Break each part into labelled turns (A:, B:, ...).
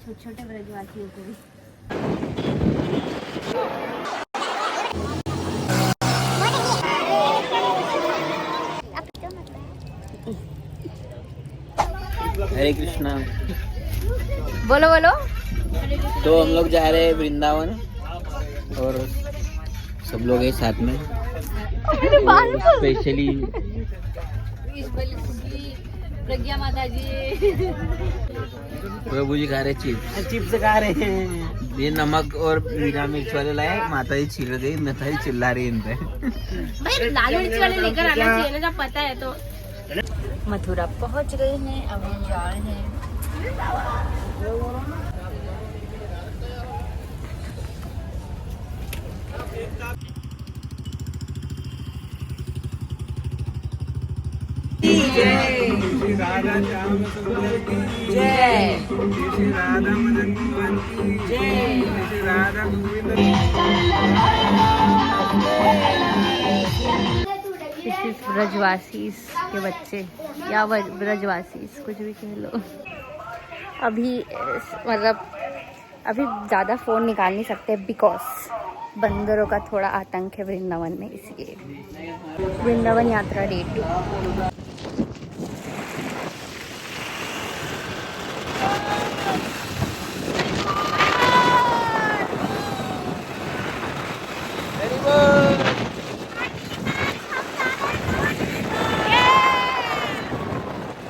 A: छोटे छोटे ब्रजवासियों को भी।
B: हरे कृष्णा।
A: बोलो बोलो।
B: तो हम लोग जा रहे हैं वृंदावन और सब लोग हैं साथ में। स्पेशली
A: प्रज्ञा माता जी,
B: प्रभु जी खा रहे चिप्स खा रहे हैं। ये नमक और बिना मिर्च वाले लाए, माता जी छिल गई, माता जी चिल्ला रही इन पे।
A: भाई लाल मिर्च वाले लेकर आना चाहिए ना, जब पता है तो। मथुरा पहुंच गए हैं, अब हम जा रहे हैं।
B: श्री राधा श्याम सुंदर की जय, श्री राधा मदन मोहन की जय, श्री राधा गोविंद।
A: ब्रजवासी के बच्चे या ब्रजवासी कुछ भी कह लो। अभी मतलब अभी ज़्यादा फ़ोन निकाल नहीं सकते बिकॉज बंदरों का थोड़ा आतंक है वृंदावन में, इसलिए। वृंदावन यात्रा डे 2।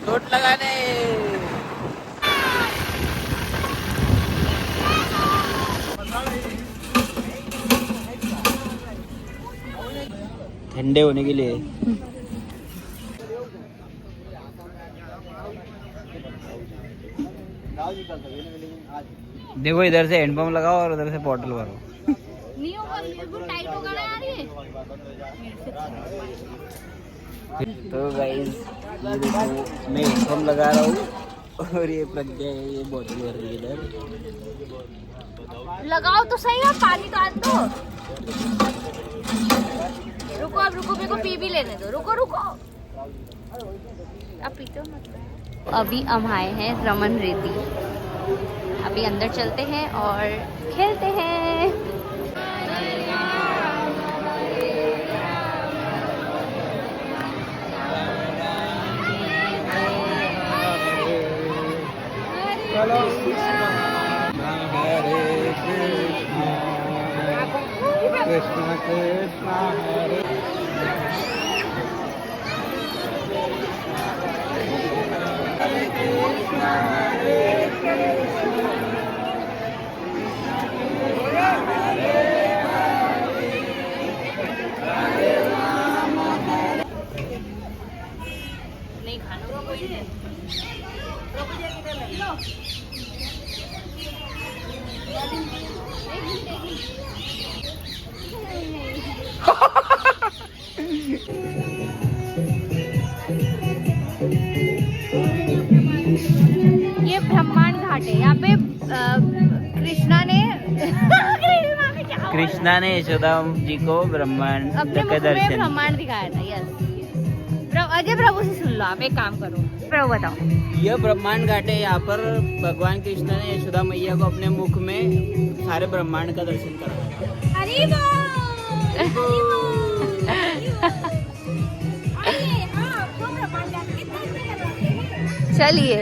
B: चोट लगाने। ठंडे होने के लिए। देखो इधर से हैंडपंप लगाओ और उधर से बॉटल भरो।
A: नहीं होगा, टाइट होगा ना यार ये।
B: तो गाइस ये देखो मैं हेडफोन लगा रहा हूँ और ये प्रज्ञा है, ये बोतल भर रही है इधर।
A: लगाओ तो सही है, पानी तो आ दो। रुको अब रुको, मेरे को पी भी लेने दो। रुको रुको, अब पीते हो मतलब। अभी हम आए हैं रमन रेती। अभी अंदर चलते हैं और खेलते हैं।
B: हरे कृष्णा कृष्ण कृष्ण हरे।
A: नहीं खाना होगा कोई नहीं। ये ब्रह्मांड घाट है, यहाँ पे कृष्णा ने
B: यशोदा जी को ब्रह्मांड
A: अपने मुख में ब्रह्मांड दिखाया था। यस, अजय प्रभु से सुन लो। आप एक काम करो, प्रभु बताओ।
B: यह ब्रह्मांड घाट है, यहाँ पर भगवान कृष्ण ने यशोदा मैया को अपने मुख में सारे ब्रह्मांड का दर्शन कराया।
A: हरि चलिए।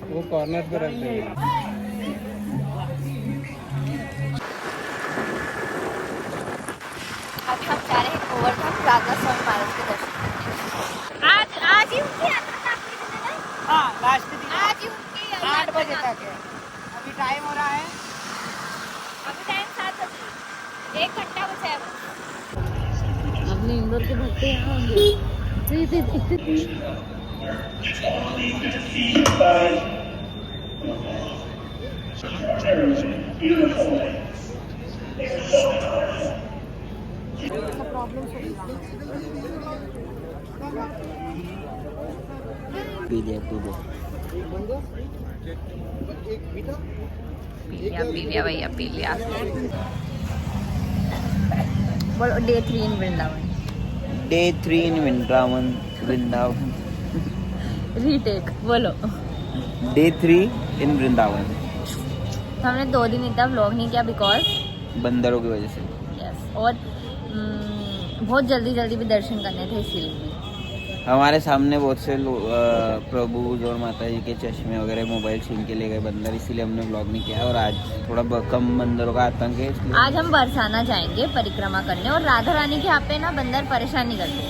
B: वो कॉर्नर पे रख देंगे।
A: अभी हम जा रहे हैं गोवर्धन राधा स्वामी महाराज के दर्शन करने। आज ही उनकी यात्रा है।
B: हाँ, लास्ट दिन
A: आज ही उनकी
B: 8 बजे तक है। अभी टाइम हो रहा है,
A: अभी टाइम 7 बजे, 1 घंटा बचा है बस। अपने इंदौर के भक्ति यहाँ होंगे।
B: पी लिया
A: भैया पी लिया। बोलो Day 3 इन वृंदावन।
B: Day 3 इन वृंदावन।
A: रीटेक बोलो।
B: Day 3 इन वृंदावन।
A: हमने 2 दिन इतना व्लॉग नहीं किया बिकॉज
B: बंदरों की वजह से।
A: यस, और बहुत जल्दी भी दर्शन करने थे इसीलिए।
B: हमारे सामने बहुत से प्रभु और माता जी के चश्मे वगैरह मोबाइल छीन के ले गए बंदर, इसीलिए हमने व्लॉग नहीं किया। और आज थोड़ा कम बंदरों का आतंक है इसलिए।
A: आज हम बरसाना जाएंगे परिक्रमा करने, और राधा रानी के यहाँ पे ना बंदर परेशान नहीं करते।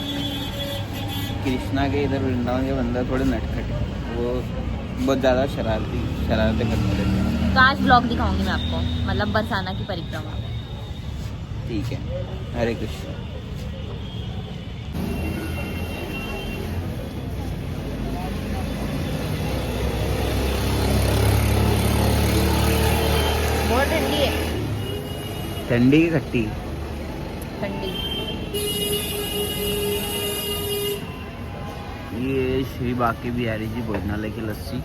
B: कृष्णा के इधर वृंदावन के बंदर थोड़े नटखट, वो बहुत ज़्यादा शरारतें करते रहते हैं।
A: तो आज ब्लॉग दिखाऊंगी मैं आपको, मतलब बरसाना की परिक्रमा।
B: ठीक है, हरे कृष्ण।
A: बहुत ठंडी है।
B: ठंडी की खट्टी?
A: ठंडी।
B: ये श्री बांके बिहारी जी भोजनालय की लस्सी,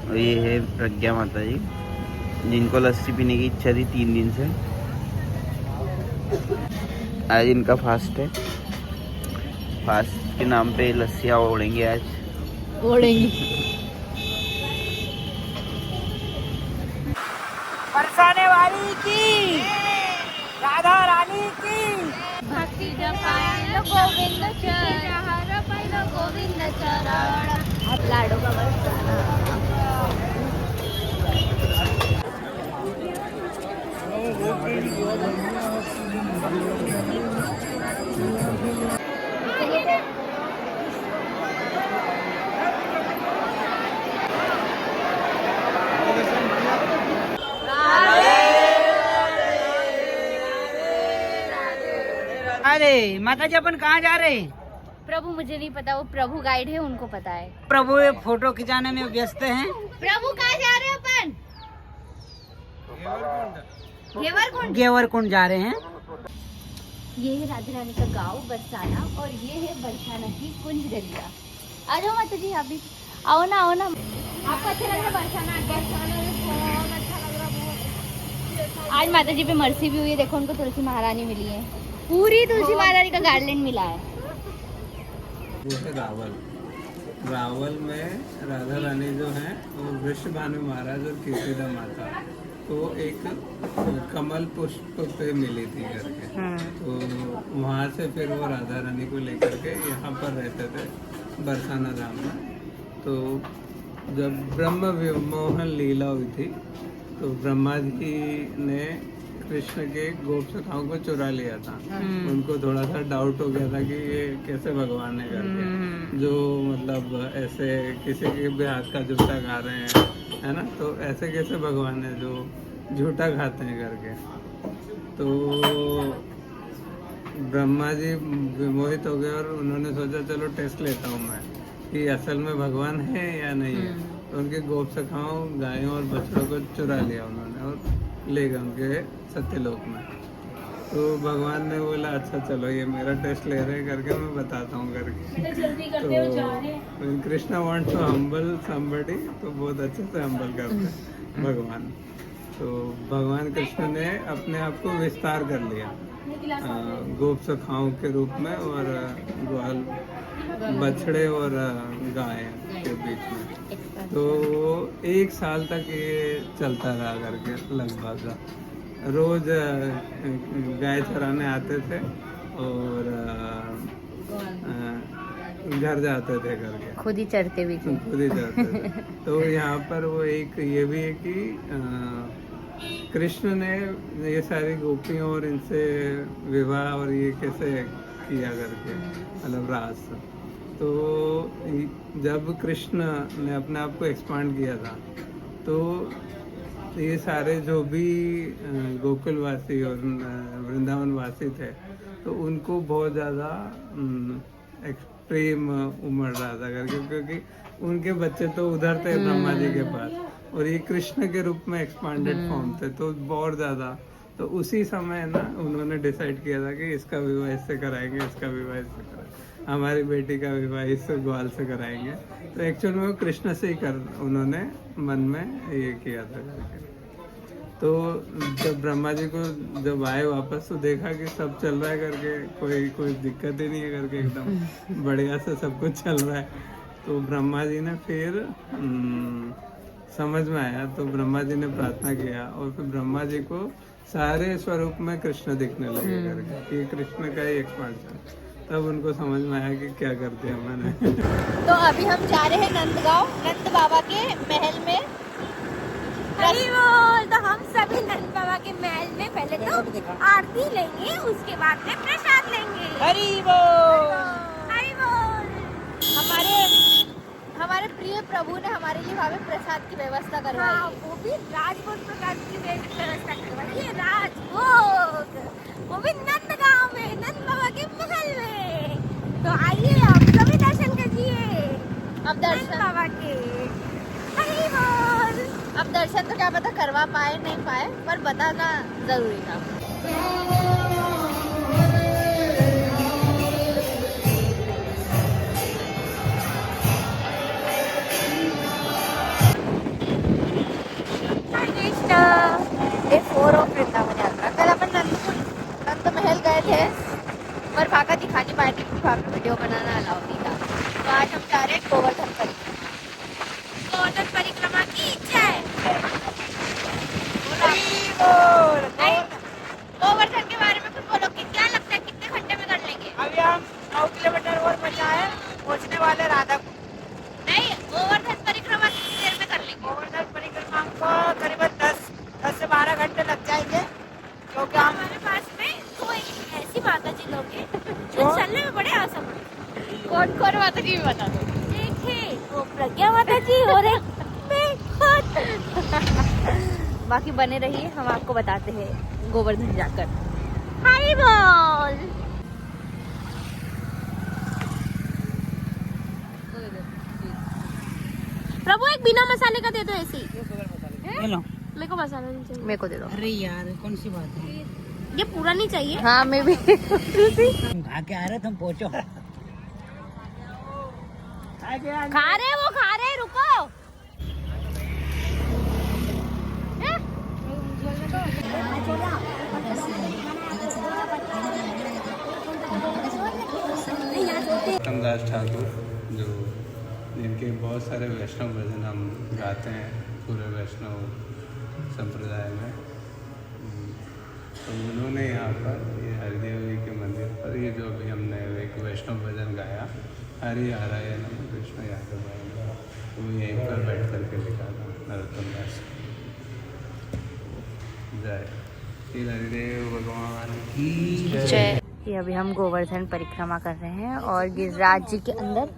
B: और ये है प्रज्ञा माता जी, जिनको लस्सी पीने की इच्छा थी 3 दिन से। आज इनका फास्ट है, फास्ट के नाम पे लस्सियाँ ओढ़ेंगे आज।
A: ओढ़ेंगे।
C: बरसाने वाली की, राधा रानी की।
A: भक्ति जपायल गोविंद चरण, गोविंद चरण। लाडो का बरसाना।
C: अरे माता जी अपन कहाँ जा रहे हैं?
A: प्रभु मुझे नहीं पता, वो प्रभु गाइड है, उनको पता है।
C: प्रभु ये फोटो खिंचाने में व्यस्त हैं।
A: प्रभु कहाँ जा रहे हैं अपन?
C: घेवरकुंड जा रहे हैं।
A: ये है राधा रानी का गांव बरसाना, और ये है बरसाना की कुंज गलिया। आ जाओ माता जी, आप भी आओ ना। आपको अच्छा लग रहा है बरसाना? बरसाना में बहुत अच्छा लग रहा है। आज माता जी पे मर्सी भी हुई है, देखो उनको तुलसी महारानी मिली है, पूरी तुलसी महारानी का गार्डन मिला है।
D: वो है रावल में राधा रानी जो है वो वृषभानु महाराज और कीर्तिदा माता को एक कमल पुष्प पे मिली थी करके, तो वहाँ से फिर वो राधा रानी को लेकर के यहाँ पर रहते थे बरसाना धाम में। तो जब ब्रह्म विमोहन लीला हुई थी तो ब्रह्मा जी ने कृष्ण के गोप सखाओं को चुरा लिया था। उनको थोड़ा सा डाउट हो गया था कि ये कैसे भगवान है करके, जो मतलब ऐसे किसी के भी हाथ का जूता खा रहे हैं, है ना, तो ऐसे कैसे भगवान है जो झूठा खाते हैं करके। तो ब्रह्मा जी विमोहित हो गए और उन्होंने सोचा चलो टेस्ट लेता हूँ मैं कि असल में भगवान है या नहीं है। तो उनके गोप सखाओं, गायों और बछड़ों को चुरा लिया उन्होंने और ले गए उनके सत्यलोक में। तो भगवान ने बोला अच्छा चलो ये मेरा टेस्ट ले रहे करके मैं बताता हूँ करके। तो Krishna wants to humble somebody, तो बहुत अच्छे से हम्बल करते हैं भगवान। तो भगवान कृष्ण ने अपने आप को विस्तार कर लिया गोप सखाओं के रूप में, और ग्वाल बछड़े और गाय के बीच में। तो 1 साल तक ये चलता रहा करके, लगभग रोज गाय चराने आते थे और घर जाते थे करके,
A: खुद ही चढ़ते भी थे।
D: खुद ही चढ़ते थे। तो यहाँ पर वो एक ये भी है कि कृष्ण ने ये सारी गोपियों और इनसे विवाह और ये कैसे किया करके, मतलब रास। तो जब कृष्ण ने अपने आप को एक्सपांड किया था तो ये सारे जो भी गोकुलवासी और वृंदावन वासी थे तो उनको बहुत ज़्यादा एक्सट्रीम उमड़ रहा था करके, क्योंकि उनके बच्चे तो उधर थे ब्रह्मा जी के पास, और ये कृष्ण के रूप में एक्सपांडेड फॉर्म थे, तो बहुत ज़्यादा तो उसी समय ना उन्होंने डिसाइड किया था कि इसका विवाह इससे कराएंगे, इसका विवाह इससे कराएंगे, हमारी बेटी का विवाह इस ग्वाल से कराएंगे। तो एक्चुअल में वो कृष्ण से ही उन्होंने मन में ये किया था करके। तो जब ब्रह्मा जी को जब आए वापस तो देखा कि सब चल रहा है करके, कोई दिक्कत ही नहीं है करके, एकदम बढ़िया से सब कुछ चल रहा है। तो ब्रह्मा जी ने फिर समझ में आया, तो ब्रह्मा जी ने प्रार्थना किया और फिर ब्रह्मा जी को सारे स्वरूप में कृष्ण दिखने लगे करके कि कृष्ण का ही एक पार्ट है। तब उनको समझ में आया कि क्या कर दिया मैंने।
A: तो अभी हम जा रहे हैं नंदगांव, नंद बाबा के महल में। तो हम सभी नंद बाबा के महल में पहले तो आरती लेंगे, उसके बाद में प्रसाद लेंगे।
C: हरी बोल।
A: हरी बोल। हमारे प्रिय प्रभु ने हमारे लिए वहाँ पे प्रसाद की व्यवस्था करवाई। हाँ, वो भी राजभोग प्रसाद की व्यवस्था करवाई है, राजभोग, वो भी नंदगांव में, नंद बाबा के महल में। तो आइए आप सभी दर्शन कीजिए। अब दर्शन बाबा के हरी बोल। अब दर्शन तो क्या पता करवा पाए नहीं पाए, पर बताना जरूरी था। डे 4 ऑफ वृंदावन यात्रा। कल अपन नंद महल गए थे, पर भागा दिखा नहीं पाए थे क्योंकि वहाँ पे वीडियो बनाना अलाउ नहीं था। तो आज हम जा रहे हैं गोवर्धन परिक्रमा की जय। गोवर्धन के बारे में कुछ बोलो कि क्या लगता है कितने घंटे में कर लेंगे?
C: अभी हम 9 किलोमीटर और बचा है, पहुँचने वाले राधापुर।
A: नहीं, गोवर्धन परिक्रमा कितनी देर में कर लेंगे?
C: गोवर्धन परिक्रमा हमको करीबन 10 से 12 घंटे लग जाएंगे, क्योंकि
A: हमारे पास में तो ऐसी माता जी लोग हैं जो चलने में बड़े असमर्थ। कौन माता जी भी बता दो। देखिए वो प्रज्ञा माता जी और एक मैं खुद। बाकी बने रहिए, हम आपको बताते हैं गोवर्धन जाकर। हाय बोल। प्रभु एक बिना मसाले का दे दो ऐसी।
C: हेलो,
A: मेरे को मसाला नहीं चाहिए। मेरे को दे दो।
C: अरे यार कौन सी बात है,
A: ये पूरा नहीं चाहिए। हाँ मैं भी
C: खा के आ रहे तुम पहुँचो।
A: खा रहे रुको।
D: रामदास ठाकुर, जो जिनके बहुत सारे वैष्णव भजन हम गाते हैं पूरे वैष्णव संप्रदाय में। तो उन्होंने यहाँ पर ये हरिदेव जी के मंदिर पर ये जो अभी हमने एक वैष्णव भजन गाया, हरि आराय नमः कृष्ण यादव, तो वो यहीं पर बैठ करके लिखा था नरोत्तम दास। जय श्री हरिदेव भगवान की जय।
A: ये अभी हम गोवर्धन परिक्रमा कर रहे हैं और गिरिराज जी के अंदर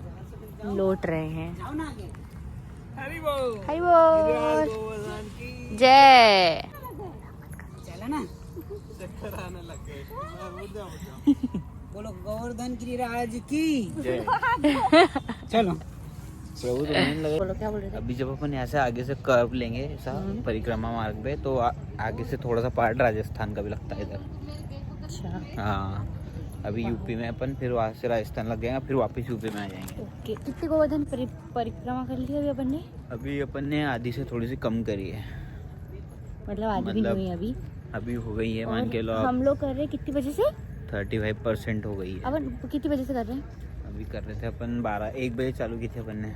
A: लौट रहे हैं।
C: हरी बोल।
A: हरी बोल। जय।
C: चला ना,
D: चक्कर आने लगे।
C: बोलो गोवर्धन गिरिराज की
B: जय।
C: चलो
B: प्रभु तो नहीं लगे।
A: बोलो क्या बोल रहे थे?
B: अभी जब अपन यहाँ से आगे से कर्व लेंगे ऐसा परिक्रमा मार्ग पे, तो आगे से थोड़ा सा पार्ट राजस्थान का भी लगता है इधर।
A: अच्छा
B: हाँ, अभी यूपी में अपन, फिर वहाँ से राजस्थान लग जाएगा, फिर वापस यूपी में आ जाएंगे।
A: ओके। कितनी गोवर्धन परिक्रमा कर ली अभी अपन ने?
B: अभी अपन ने आधी से थोड़ी सी कम करी है,
A: मतलब आधी भी नहीं हुई अभी।
B: अभी हो गई है, मान
A: और
B: के लो
A: हम लोग कर रहे हैं कितनी बजे से?
B: 35% हो गई है।
A: अपन कितनी बजे से कर रहे हैं?
B: अभी कर रहे थे अपन 1 बजे चालू की थी अपन ने।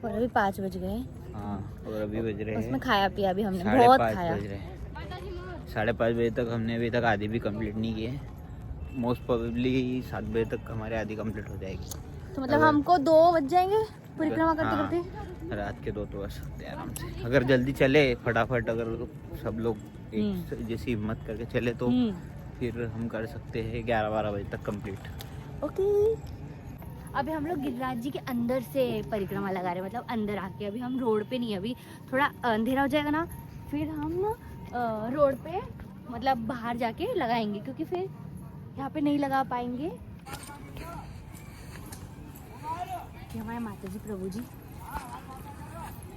A: और अभी 5 बज गए।
B: हाँ, और अभी बज रहे
A: उसमें
B: हैं
A: खाया पिया भी हमने बहुत
B: 5:30
A: खाया।
B: बज रहे हैं। 5:30 बजे तक हमने अभी तक आधी भी कंप्लीट नहीं की है। मोस्ट प्रोबेबली 7 बजे तक हमारे आधी कंप्लीट हो जाएगी।
A: तो मतलब हमको 2 बज जाएंगे परिक्रमा करते
B: हाँ,
A: करते।
B: रात के 2 तो आ सकते हैं आराम से, अगर जल्दी चले फटाफट, अगर सब लोग एक जैसी हिम्मत करके चले तो फिर हम कर सकते हैं 11-12 बजे तक कंप्लीट।
A: ओके। अभी हम लोग गिरिराज जी के अंदर से परिक्रमा लगा रहे हैं, मतलब अंदर आके। अभी हम रोड पे नहीं, अभी थोड़ा अंधेरा हो जाएगा ना, फिर हम रोड पे मतलब बाहर जाके लगाएंगे, क्योंकि फिर यहाँ पे नहीं लगा पाएंगे। कि हमारे माता जी प्रभु जी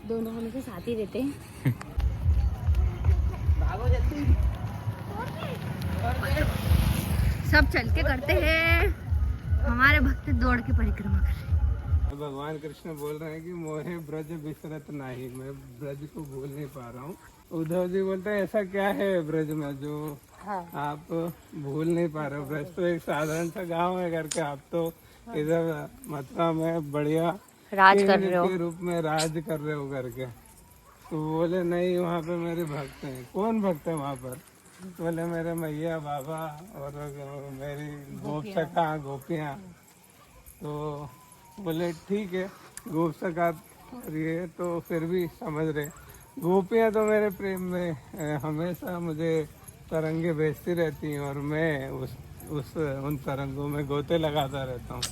A: दोनों हमेशा साथ ही रहते हैं।
C: भागो जल्दी।
A: सब चल के करते हैं, हमारे भक्त दौड़ के परिक्रमा कर रहे हैं।
D: भगवान कृष्ण बोल रहे हैं कि मोहे ब्रज विसरत नहीं, मैं ब्रज को भूल नहीं पा रहा हूँ। उद्धव जी बोलते हैं ऐसा क्या है ब्रज में जो आप भूल नहीं पा रहे हो? ब्रज तो एक साधारण सा गांव है करके आप तो इधर मथुरा में बढ़िया
A: राज कर रहे हो
D: के रूप में राज कर रहे हो करके। तो बोले नहीं, वहाँ पे मेरे भक्त हैं। कौन भक्त है वहाँ पर? बोले मेरे मैया बाबा और मेरी गोप सखा गोपियाँ। तो बोले ठीक है, गोप सखा ये तो फिर भी समझ रहे, गोपियाँ तो मेरे प्रेम में हमेशा मुझे तरंगे भेजती रहती हैं और मैं उन तरंगों में गोते लगाता रहता हूँ।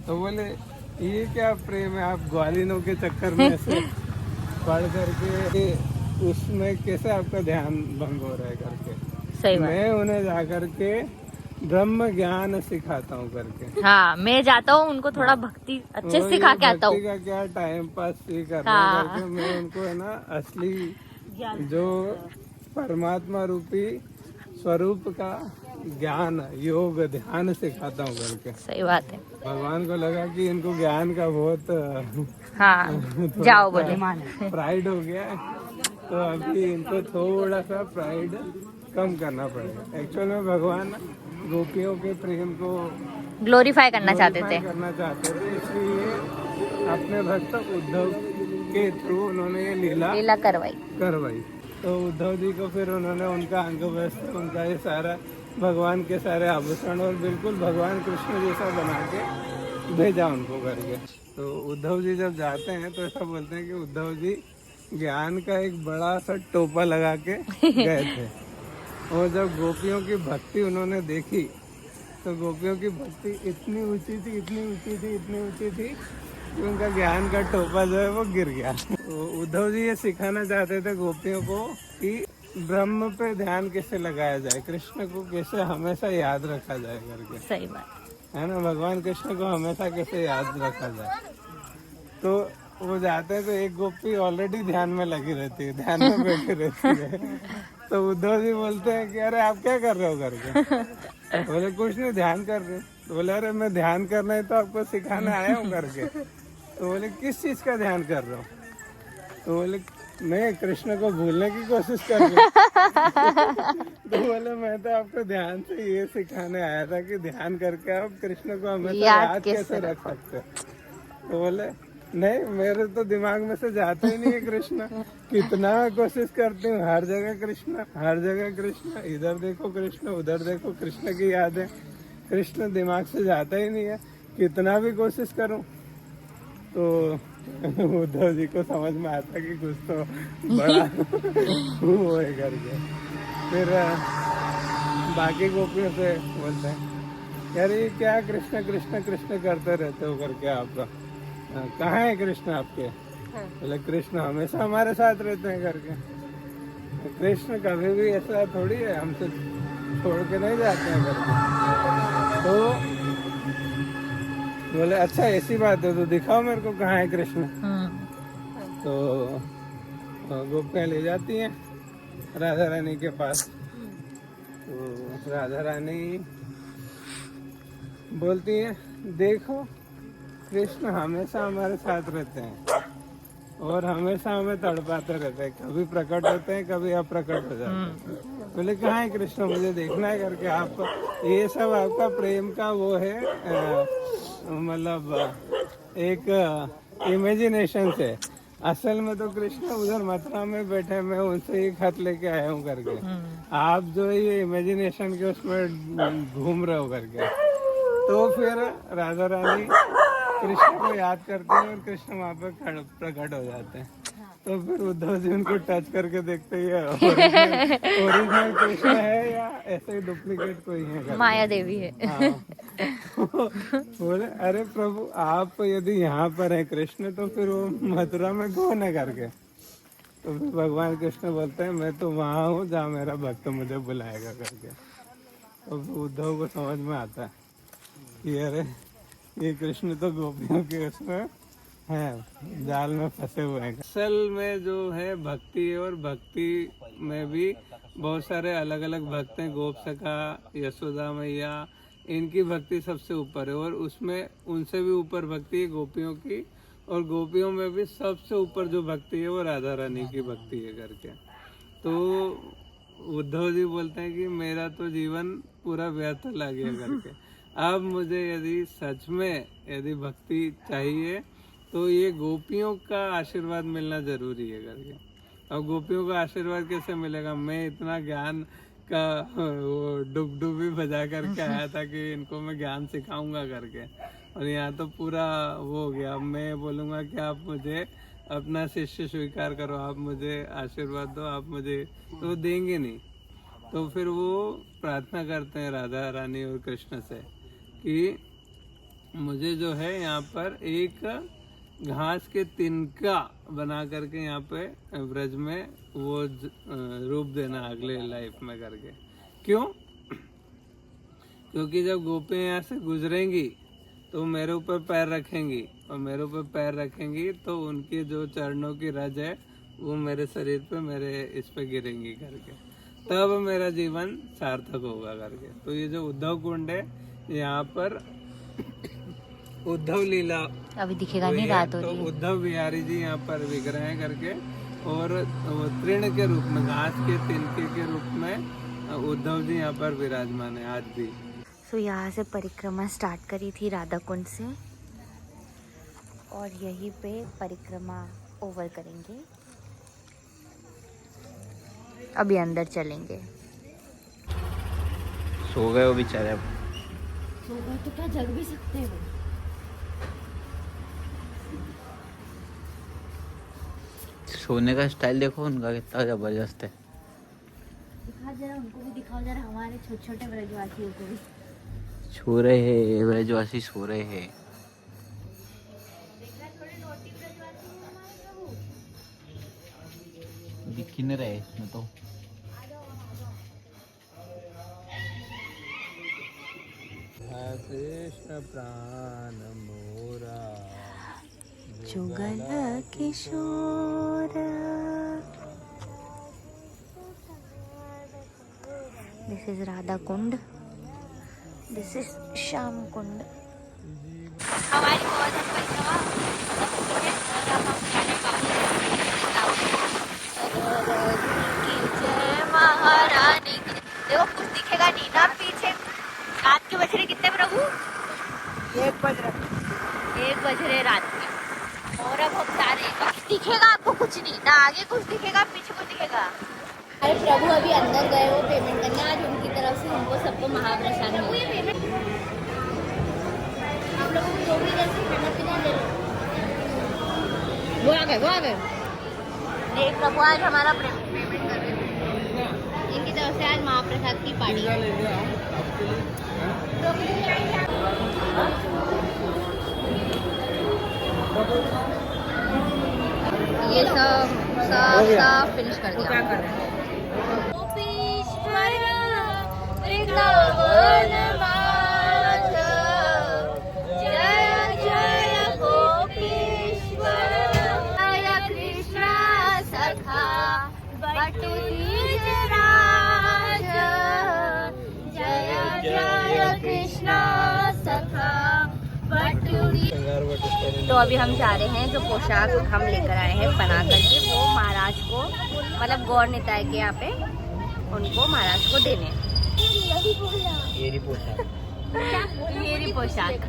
D: तो बोले ये क्या प्रेम है, आप ग्वालिनों के चक्कर में ऐसे पढ़ करके उसमें कैसे आपका ध्यान भंग हो रहा है करके।
A: सही बात।
D: मैं उन्हें जा करके ब्रह्म ज्ञान सिखाता हूँ करके।
A: हाँ, मैं जाता हूँ उनको थोड़ा भक्ति अच्छे से सिखा के आता हूँ।
D: भक्ति का क्या टाइम पास ही करना करके मैं उनको है ना असली जो परमात्मा रूपी स्वरूप का ज्ञान योग ध्यान सिखाता हूँ करके।
A: सही बात है।
D: भगवान को लगा कि इनको ज्ञान का बहुत
A: हाँ जाओ बोले
D: प्राइड हो गया है, तो अभी इनको थोड़ा सा प्राइड कम करना पड़ेगा। एक्चुअल में भगवान गोपियों के प्रेम को
A: ग्लोरीफाई करना चाहते थे,
D: इसलिए अपने भक्त उद्धव के थ्रू उन्होंने ये लीला करवाई। तो उद्धव जी को फिर उन्होंने उनका अंग वस्त्र, उनका ये सारा भगवान के सारे आभूषण और बिल्कुल भगवान कृष्ण जैसा बना के भेजा उनको करके। तो उद्धव जी जब जाते हैं तो ऐसा बोलते हैं कि उद्धव जी ज्ञान का एक बड़ा सा टोपा लगा के गए थे। और जब गोपियों की भक्ति उन्होंने देखी तो गोपियों की भक्ति इतनी ऊंची थी कि उनका ज्ञान का टोपा जो है वो गिर गया। तो उद्धव जी ये सिखाना चाहते थे गोपियों को कि ब्रह्म पे ध्यान कैसे लगाया जाए, कृष्ण को कैसे हमेशा याद रखा जाए करके।
A: सही बात
D: है ना, भगवान कृष्ण को हमेशा कैसे याद रखा जाए। तो वो जाते हैं तो एक गोपी ऑलरेडी ध्यान में लगी रहती है, ध्यान में बैठी रहती है। तो उद्धव जी बोलते हैं कि अरे आप क्या कर रहे हो करके। बोले कुछ नहीं, ध्यान कर रहे। तो बोले अरे मैं ध्यान करना है तो आपको सिखाने आया हूँ करके। तो बोले किस चीज का ध्यान कर रहे हो? तो बोले मैं कृष्ण को भूलने की कोशिश कर रहा हूँ। तो बोले मैं तो आपको ध्यान से ये सिखाने आया था कि ध्यान करके आप कृष्ण को हमेशा याद कैसे रख सकते। तो बोले नहीं, मेरे तो दिमाग में से जाता ही नहीं है कृष्ण। कितना कोशिश करती हूँ, हर जगह कृष्ण, इधर देखो कृष्ण, उधर देखो कृष्ण की याद है, कृष्ण दिमाग से जाता ही नहीं है, कितना भी कोशिश करूँ। तो उद्धव जी को समझ में आता कि कुछ तो बड़ा वो है करके। फिर बाकी गोपियों से बोलते हैं यार ये क्या कृष्ण करते रहते हो करके, आपका कहाँ है कृष्ण आपके? बोले कृष्ण हमेशा हमारे साथ रहते हैं करके। कृष्ण कभी भी ऐसा थोड़ी है हमसे छोड़ के नहीं जाते हैं करके। तो बोले अच्छा ऐसी बात है तो दिखाओ मेरे को कहाँ है कृष्ण। तो गोपियाँ ले जाती हैं राधा रानी के पास। तो राधा रानी बोलती है देखो कृष्ण हमेशा हमारे साथ रहते हैं और हमेशा हमें तड़पाते रहते हैं, कभी प्रकट होते हैं कभी अप्रकट हो जाते हैं। बोले कहाँ है कृष्ण, मुझे देखना है करके। आप ये सब आपका प्रेम का वो है, मतलब एक इमेजिनेशन से। असल में तो कृष्ण उधर मथुरा में बैठे, मैं उनसे ही खत लेके आया हूँ करके। आप जो ये इमेजिनेशन के उसमें घूम रहे हो करके। तो फिर राधा रानी कृष्ण को याद करते हैं और कृष्ण वहाँ पे प्रकट हो जाते हैं। तो फिर उद्धव जी उनको टच करके देखते ही ओरिजिनल कृष्ण है या ऐसे ही डुप्लीकेट कोई है,
A: माया देवी है।
D: हाँ। बोले अरे प्रभु आप यदि यहाँ पर है कृष्ण तो फिर वो मथुरा में कौन है करके। तो फिर भगवान कृष्ण बोलते हैं मैं तो वहाँ हूँ जहाँ मेरा भक्त मुझे बुलाएगा करके। तो उद्धव को समझ में आता है कि अरे ये कृष्ण तो गोपियों के उसमें हैं, जाल में फंसे हुए हैं। असल में जो है भक्ति है, और भक्ति में भी बहुत सारे अलग अलग भक्त हैं। गोप सखा, यशोदा मैया, इनकी भक्ति सबसे ऊपर है, और उसमें उनसे भी ऊपर भक्ति है गोपियों की, और गोपियों में भी सबसे ऊपर जो भक्ति है वो राधा रानी की भक्ति है करके। तो उद्धव जी बोलते हैं कि मेरा तो जीवन पूरा व्यर्थ लग गया करके। अब मुझे यदि सच में यदि भक्ति चाहिए तो ये गोपियों का आशीर्वाद मिलना जरूरी है करके। अब गोपियों का आशीर्वाद कैसे मिलेगा? मैं इतना ज्ञान का वो डुबडुबी बजा करके आया था कि इनको मैं ज्ञान सिखाऊंगा करके, और यहाँ तो पूरा वो हो गया। अब मैं बोलूँगा कि आप मुझे अपना शिष्य स्वीकार करो, आप मुझे आशीर्वाद दो, आप मुझे, तो देंगे नहीं। तो फिर वो प्रार्थना करते हैं राधा रानी और कृष्ण से कि मुझे जो है यहाँ पर एक घास के तिनका बना करके यहाँ पे ब्रज में वो रूप देना अगले लाइफ में करके। क्यों? क्योंकि जब गोपियाँ यहाँ से गुजरेंगी तो मेरे ऊपर पैर रखेंगी, और मेरे ऊपर पैर रखेंगी तो उनके जो चरणों की रज है वो मेरे शरीर पे, मेरे इस पे गिरेंगी करके, तब मेरा जीवन सार्थक होगा करके। तो ये जो उद्धव कुंड है, यहाँ पर उद्धव लीला
A: अभी दिखेगा नहीं, रात हो
D: तो
A: रही है।
D: उद्धव बिहारी जी यहाँ पर विग्रह हैं करके, और वो तृण के रूप में, घास के तिनके के रूप में उद्धव जी यहाँ पर विराजमान है आज भी।
A: तो यहाँ से परिक्रमा स्टार्ट करी थी राधा कुंड से, और यहीं पे परिक्रमा ओवर करेंगे। अभी अंदर चलेंगे।
B: सो गए वो बेचारे।
A: सो गए तो क्या जग भी सकते हो?
B: सोने का स्टाइल देखो उनका कितना जबरदस्त है।
A: दिखा जरा, उनको भी दिखाओ जरा, हमारे छोटे छोटे ब्रजवासियों को भी।
B: सो रहे हैं ब्रजवासी, सो रहे हैं। दिख ही नहीं रहे इसमें तो।
D: कृष्ण प्राण मोरा
A: Jugal Kishore. This is Radha Kund, this is Shyam Kund. हमारी बहुत परिक्रमा जय महारानी की। देखो कुछ दिखेगा नहीं ना पीछे। रात के बज रहे कितने प्रभु?
C: 1 बज रहा।
A: 1 बज रहे रात के, और अब हम जा रहे हैं। दिखेगा आपको कुछ नहीं ना, आगे कुछ दिखेगा, पीछे कुछ दिखेगा। अरे प्रभु अभी अंदर गए वो पेमेंट करने, आज उनकी तरफ से हमको सबको महाप्रसाद मिला। आप लोगों को जो भी जैसे खाना पीना ले लो। वो आ गए। एक प्रभु आज हमारा पेमेंट कर रहे हैं। इनकी तरफ से आज महाप्रसाद की पार्टी है। ये सब फिनिश कर दिया। क्या कर रहे हैं? तो अभी हम जा रहे हैं, जो पोशाक हम लेकर आए हैं बना करके, वो महाराज को, मतलब गौर निताय के यहाँ पे उनको महाराज को देने।
B: येरी पोशाक।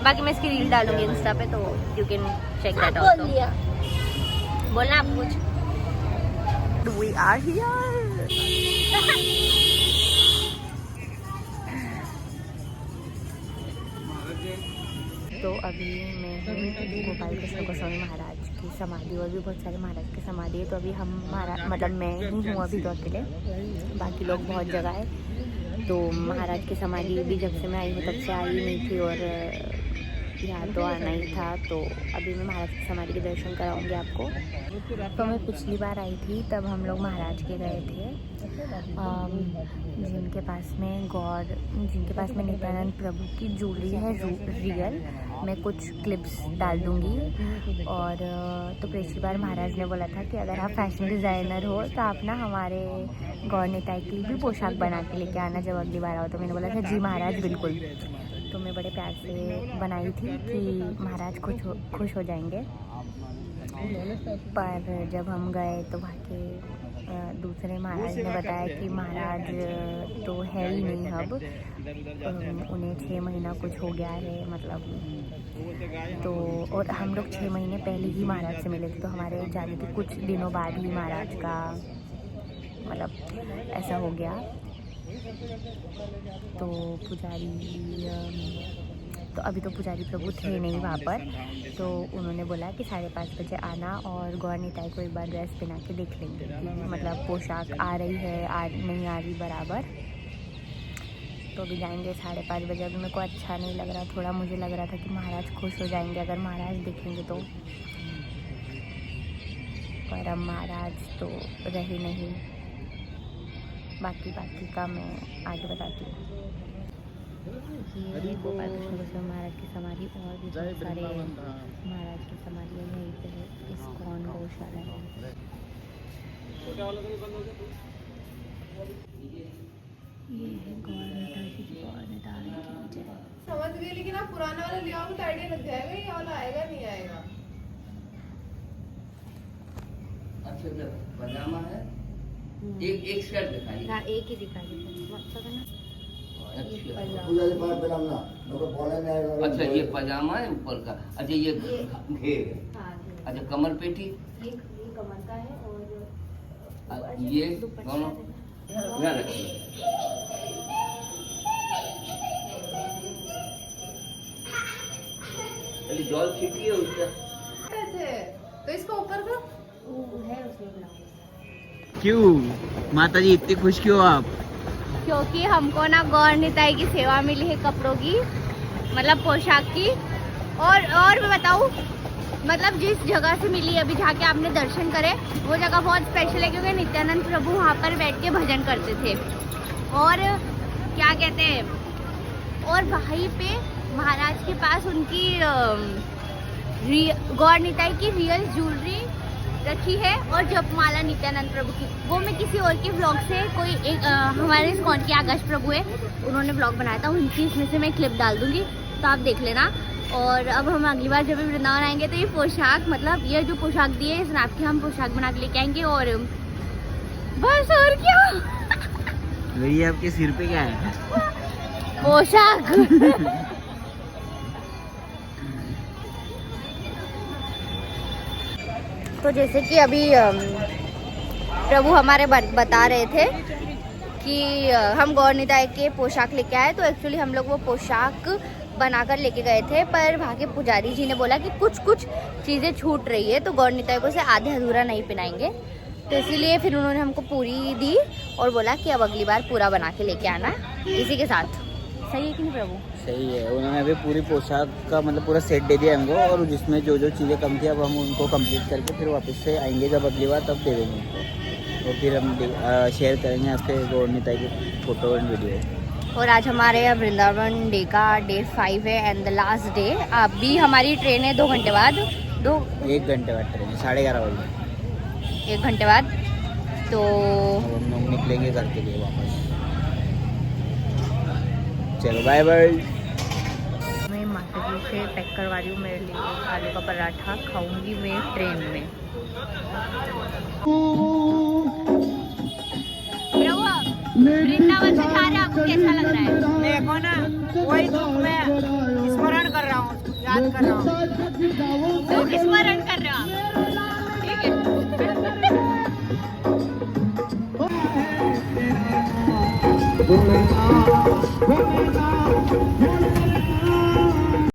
A: बाकी मैं इसकी रील डालूंगी इंस्टा पे, तो you can check that out. बोलना आप कुछ। We are here. तो अभी मैं गोपाल कृष्ण गोस्वामी महाराज की समाधि, और भी बहुत सारे महाराज की समाधि है। तो अभी हम मतलब मैं ही हूँ अभी तो अकेले, बाकी लोग बहुत जगह है। तो महाराज की समाधि भी जब से मैं आई हूँ तब से आई नहीं थी, और कि हाँ तो आना ही था। तो अभी मैं महाराज की समाधि के दर्शन कराऊंगी आपको। तो मैं पिछली बार आई थी तब हम लोग महाराज के गए थे, जिनके पास में नित्यानंद प्रभु की ज्वेलरी है रियल। मैं कुछ क्लिप्स डाल दूँगी। और तो पिछली बार महाराज ने बोला था कि अगर आप फैशन डिज़ाइनर हो तो आप ना हमारे गौर निताई के लिए भी पोशाक बना के लेके आना जब अगली बार आओ। तो मैंने बोला था जी महाराज बिल्कुल। तो मैं बड़े प्यार से बनाई थी कि महाराज खुश हो जाएंगे। पर जब हम गए तो वहाँ के दूसरे महाराज ने बताया कि महाराज तो है ही नहीं अब, उन्हें 6 महीना कुछ हो गया है मतलब। तो और हम लोग 6 महीने पहले ही महाराज से मिले थे, तो हमारे जाने के कुछ दिनों बाद ही महाराज का मतलब ऐसा हो गया। तो अभी तो पुजारी प्रभु थे नहीं वहाँ पर। तो उन्होंने बोला कि 5:30 बजे आना और गौर निताई को एक बार ड्रेस पहना के देख लेंगे कि मतलब पोशाक आ रही है नहीं आ रही बराबर। तो अभी जाएंगे 5:30 बजे। अभी मेरे को अच्छा नहीं लग रहा, थोड़ा मुझे लग रहा था कि महाराज खुश हो जाएंगे अगर महाराज देखेंगे तो। पर अब महाराज तो रहे नहीं। बाकी का मैं आगे बताती हूँ। ये गोपाल कृष्ण गोस्वामी महाराज की समाधि और भी बहुत सारे महाराज की समाधि यहीं पे है। इस्कॉन गौशाला है। ये है गौर निताई की जय।
E: समझ गई, लेकिन आप पुराना वाला ले आओगे तो आइडिया लग जाएगा ये वाला आएगा नहीं आएगा।
F: अच्छा पजामा है, एक शर्ट दिखाइए।
A: हाँ एक ही दिखा दीजिए।
F: अच्छा ये पजामा है ऊपर का। अच्छा ये घेर है। अच्छा कमर पेटी
A: ये कमर का है और
F: ये दोनों यहाँ रखिए। अरे जॉल छिटकी है उसका।
E: तो इसको ऊपर का
A: है उसमें।
B: क्यों माता जी इतनी खुश क्यों आप?
A: क्योंकि हमको ना गौर निताई की सेवा मिली है कपड़ों की, मतलब पोशाक की। और मैं बताऊँ, मतलब जिस जगह से मिली अभी जाके आपने दर्शन करे वो जगह बहुत स्पेशल है, क्योंकि नित्यानंद प्रभु वहाँ पर बैठ के भजन करते थे। और क्या कहते हैं, और वहीं पे महाराज के पास उनकी गौर निताई की रियल ज्वेलरी रखी है और जपमाला नित्यानंद प्रभु की। वो मैं किसी और के ब्लॉग से हमारे इस्कॉन के आकाश प्रभु है, उन्होंने ब्लॉग बनाया था, उनकी इसमें से मैं क्लिप डाल दूंगी तो आप देख लेना। और अब हम अगली बार जब भी वृंदावन आएंगे तो ये पोशाक, मतलब ये जो पोशाक दी है इस नाप की हम पोशाक बना के लेके आएंगे। और बस और क्या
B: भैया आपके सिर पे क्या है?
A: पोशाक। तो जैसे कि अभी प्रभु हमारे बता रहे थे कि हम गौर निताई के पोशाक लेके आए, तो एक्चुअली हम लोग वो पोशाक बनाकर लेके गए थे, पर वहाँ के पुजारी जी ने बोला कि कुछ चीज़ें छूट रही है तो गौर निताई को से आधे अधूरा नहीं पहनाएंगे। तो इसीलिए फिर उन्होंने हमको पूरी दी और बोला कि अब अगली बार पूरा बना के लेके आना इसी के साथ। सही है कि नहीं प्रभु?
B: सही है। उन्होंने अभी पूरी पोशाक का मतलब पूरा सेट दे दिया हमको, और जिसमें जो चीज़ें कम थी अब हम उनको कंप्लीट करके फिर वापस से आएंगे जब अगली बार, तब दे देंगे उनको। और फिर हम शेयर करेंगे आपसे गौर निताई की फोटो एंड वीडियो।
A: और आज हमारे यहाँ वृंदावन डे का डे 5 है एंड द लास्ट डे। अभी हमारी ट्रेन है 2 घंटे बाद,
B: 1 घंटे बाद ट्रेन है, 11:30 बजे
A: 1 घंटे बाद। तो
B: अब हम लोग निकलेंगे घर के लिए वापस। चलो बाय बाय।
A: मैं माता जी से पैक करवा रही हूँ मेरे लिए आलू का पराठा, खाऊंगी मैं ट्रेन में। वृंदावन से जा रहे आपको कैसा लग रहा है?
C: देखो ना, वही दुख में स्मरण कर रहा हूँ, याद कर रहा हूँ।
A: तो स्मरण कर रहे हो आप? ठीक है।